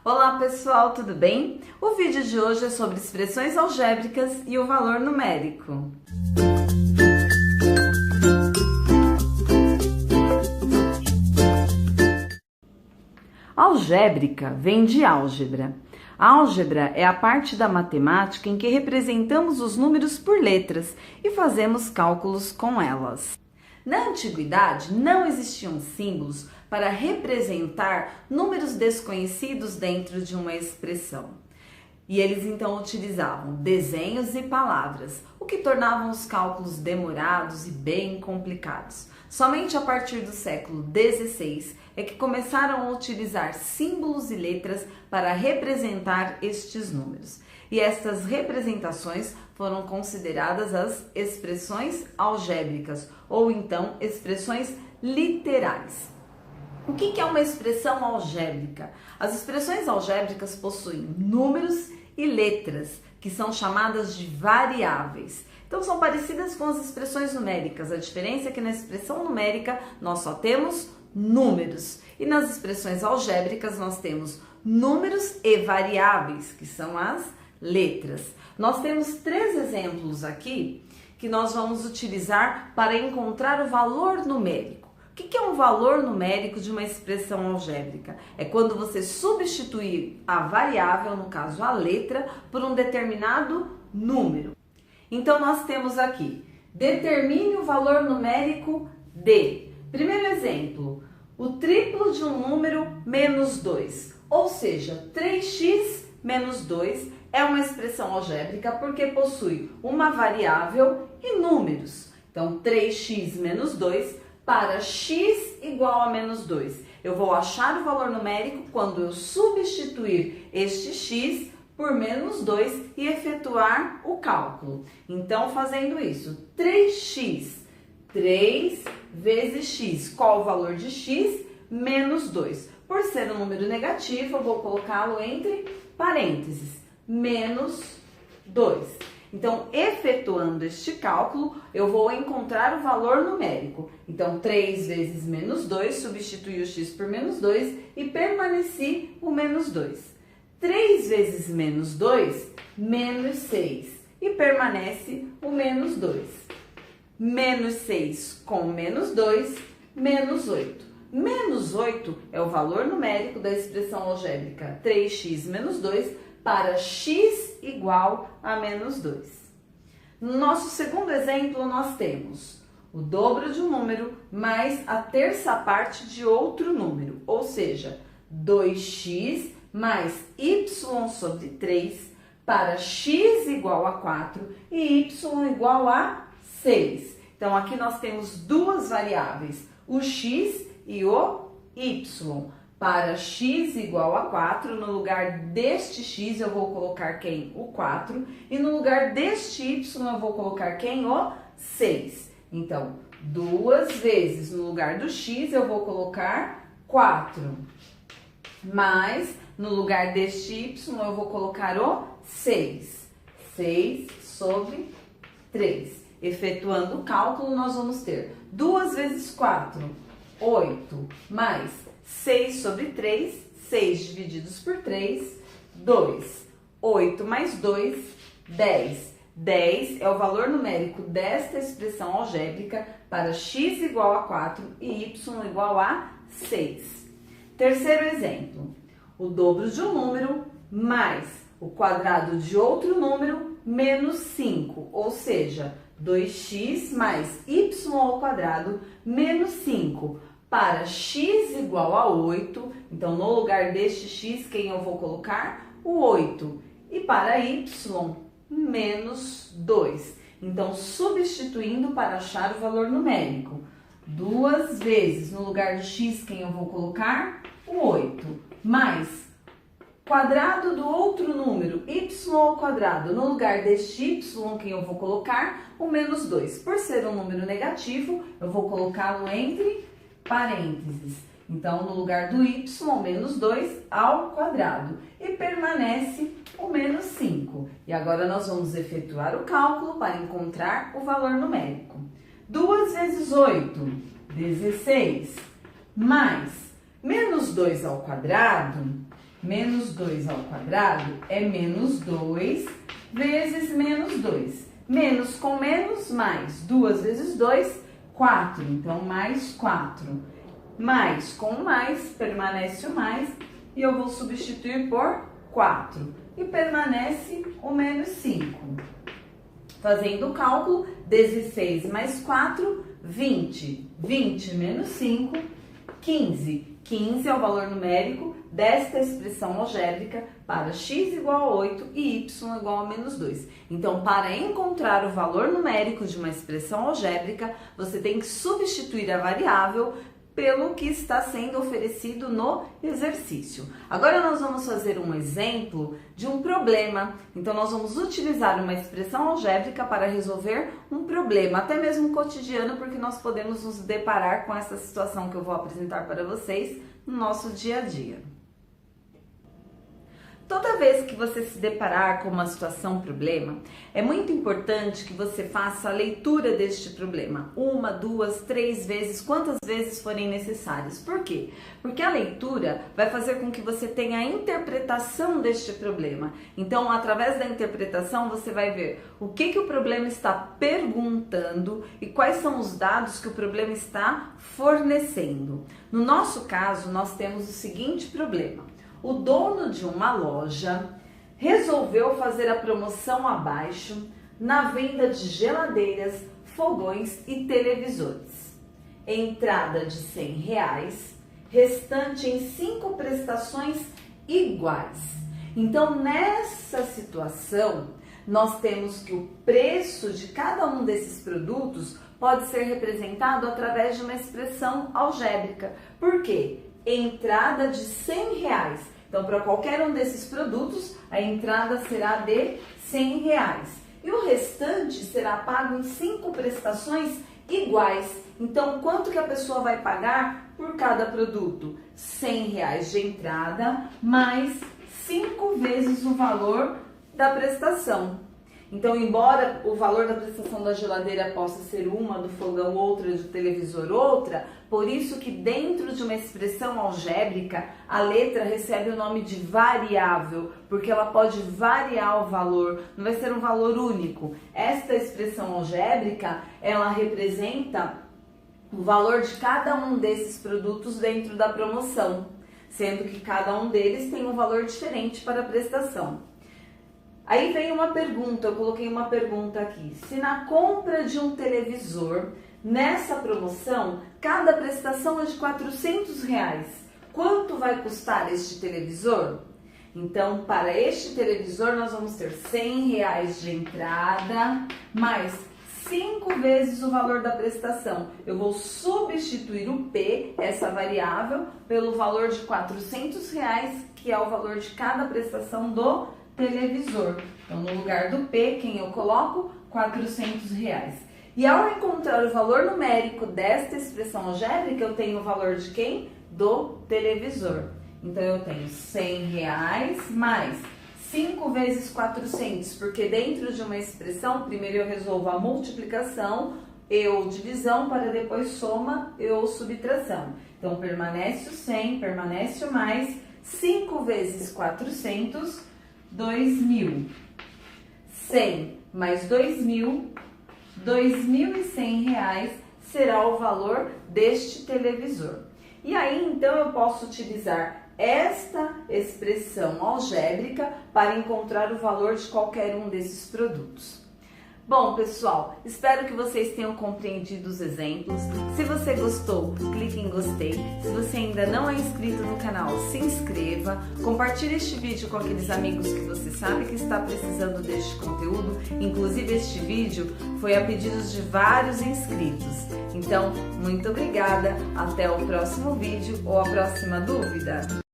Olá pessoal, tudo bem? O vídeo de hoje é sobre expressões algébricas e o valor numérico. Algébrica vem de álgebra. A álgebra é a parte da matemática em que representamos os números por letras e fazemos cálculos com elas. Na antiguidade, não existiam símbolos para representar números desconhecidos dentro de uma expressão. E eles então utilizavam desenhos e palavras, o que tornavam os cálculos demorados e bem complicados. Somente a partir do século XVI é que começaram a utilizar símbolos e letras para representar estes números. E estas representações foram consideradas as expressões algébricas, ou então expressões literais. O que é uma expressão algébrica? As expressões algébricas possuem números e letras, que são chamadas de variáveis. Então são parecidas com as expressões numéricas. A diferença é que na expressão numérica nós só temos números e nas expressões algébricas nós temos números e variáveis, que são as letras. Nós temos 3 exemplos aqui que nós vamos utilizar para encontrar o valor numérico. O que é um valor numérico de uma expressão algébrica? É quando você substituir a variável, no caso a letra, por um determinado número. Então nós temos aqui, determine o valor numérico de. Primeiro exemplo, o triplo de um número menos 2, ou seja, 3x menos 2 é uma expressão algébrica porque possui uma variável e números. Então, 3x menos 2 para x igual a menos 2. Eu vou achar o valor numérico quando eu substituir este x por menos 2 e efetuar o cálculo. Então, fazendo isso, 3x, 3 vezes x. Qual o valor de x? Menos 2. Por ser um número negativo, eu vou colocá-lo entre parênteses. Menos 2. Então, efetuando este cálculo, eu vou encontrar o valor numérico. Então, 3 vezes menos 2, substituí o x por menos 2 e permaneci o menos 2. 3 vezes menos 2, menos 6 e permanece o menos 2. Menos 6 com menos 2, menos 8. Menos 8 é o valor numérico da expressão algébrica 3x menos 2 para x igual a menos 2. No nosso segundo exemplo, nós temos o dobro de um número mais a terça parte de outro número, ou seja, 2x mais y sobre 3 para x igual a 4 e y igual a 6. Então, aqui nós temos duas variáveis, o x e o y. Para x igual a 4, no lugar deste x eu vou colocar quem? O 4. E no lugar deste y eu vou colocar quem? O 6. Então, 2 vezes no lugar do x eu vou colocar 4. Mais no lugar deste y eu vou colocar o 6. 6 sobre 3. Efetuando o cálculo, nós vamos ter 2 vezes 4, 8, mais 6 sobre 3, 6 divididos por 3, 2. 8 mais 2, 10. 10 é o valor numérico desta expressão algébrica para x igual a 4 e y igual a 6. Terceiro exemplo, o dobro de um número mais o quadrado de outro número menos 5, ou seja, 2x mais y ao quadrado menos 5. Para x igual a 8, então no lugar deste x, quem eu vou colocar? O 8. E para y, menos 2. Então, substituindo para achar o valor numérico. 2 vezes no lugar de x, quem eu vou colocar? O 8. Mais quadrado do outro número, y ao quadrado. No lugar deste y, quem eu vou colocar? O menos 2. Por ser um número negativo, eu vou colocá-lo entre parênteses. Então, no lugar do y, menos 2 ao quadrado. E permanece o menos 5. E agora nós vamos efetuar o cálculo para encontrar o valor numérico. 2 vezes 8, 16. Mais menos 2 ao quadrado Menos 2 ao quadrado é menos 2 vezes menos 2. Menos com menos, mais 2 vezes 2, 4. Então, mais 4. Mais com mais, permanece o mais. E eu vou substituir por 4. E permanece o menos 5. Fazendo o cálculo, 16 mais 4, 20. 20 menos 5, 15. 15 é o valor numérico desta expressão algébrica para x igual a 8 e y igual a menos 2. Então, para encontrar o valor numérico de uma expressão algébrica, você tem que substituir a variável pelo que está sendo oferecido no exercício. Agora nós vamos fazer um exemplo de um problema. Então nós vamos utilizar uma expressão algébrica para resolver um problema, até mesmo cotidiano, porque nós podemos nos deparar com essa situação que eu vou apresentar para vocês no nosso dia a dia. Toda vez que você se deparar com uma situação problema, é muito importante que você faça a leitura deste problema. 1, 2, 3 vezes, quantas vezes forem necessárias. Por quê? Porque a leitura vai fazer com que você tenha a interpretação deste problema. Então, através da interpretação, você vai ver o que o problema está perguntando e quais são os dados que o problema está fornecendo. No nosso caso, nós temos o seguinte problema. O dono de uma loja resolveu fazer a promoção abaixo na venda de geladeiras, fogões e televisores. Entrada de R$100, restante em 5 prestações iguais. Então, nessa situação, nós temos que o preço de cada um desses produtos pode ser representado através de uma expressão algébrica. Por quê? Entrada de R$100. Então, para qualquer um desses produtos, a entrada será de R$100. E o restante será pago em 5 prestações iguais. Então, quanto que a pessoa vai pagar por cada produto? R$100 de entrada, mais 5 vezes o valor da prestação. Então, embora o valor da prestação da geladeira possa ser uma, do fogão outra, do televisor outra, por isso que dentro de uma expressão algébrica, a letra recebe o nome de variável, porque ela pode variar o valor, não vai ser um valor único. Esta expressão algébrica, ela representa o valor de cada um desses produtos dentro da promoção, sendo que cada um deles tem um valor diferente para a prestação. Aí vem uma pergunta, eu coloquei uma pergunta aqui. Se na compra de um televisor, nessa promoção, cada prestação é de R$400, quanto vai custar este televisor? Então, para este televisor, nós vamos ter R$100 de entrada, mais 5 vezes o valor da prestação. Eu vou substituir o P, essa variável, pelo valor de R$400, que é o valor de cada prestação do televisor. Então, no lugar do P, quem eu coloco? R$400. E ao encontrar o valor numérico desta expressão algébrica, eu tenho o valor de quem? Do televisor. Então, eu tenho R$100 mais 5 vezes 400, porque dentro de uma expressão, primeiro eu resolvo a multiplicação e ou divisão, para depois soma e ou subtração. Então, permanece o 100, permanece o mais, 5 vezes 400, 2.000. 100 mais 2.000, R$2.100 será o valor deste televisor. E aí, então, eu posso utilizar esta expressão algébrica para encontrar o valor de qualquer um desses produtos. Bom, pessoal, espero que vocês tenham compreendido os exemplos. Se você gostou, clique em gostei. Se você ainda não é inscrito no canal, se inscreva. Compartilhe este vídeo com aqueles amigos que você sabe que está precisando deste conteúdo. Inclusive, este vídeo foi a pedidos de vários inscritos. Então, muito obrigada. Até o próximo vídeo ou a próxima dúvida.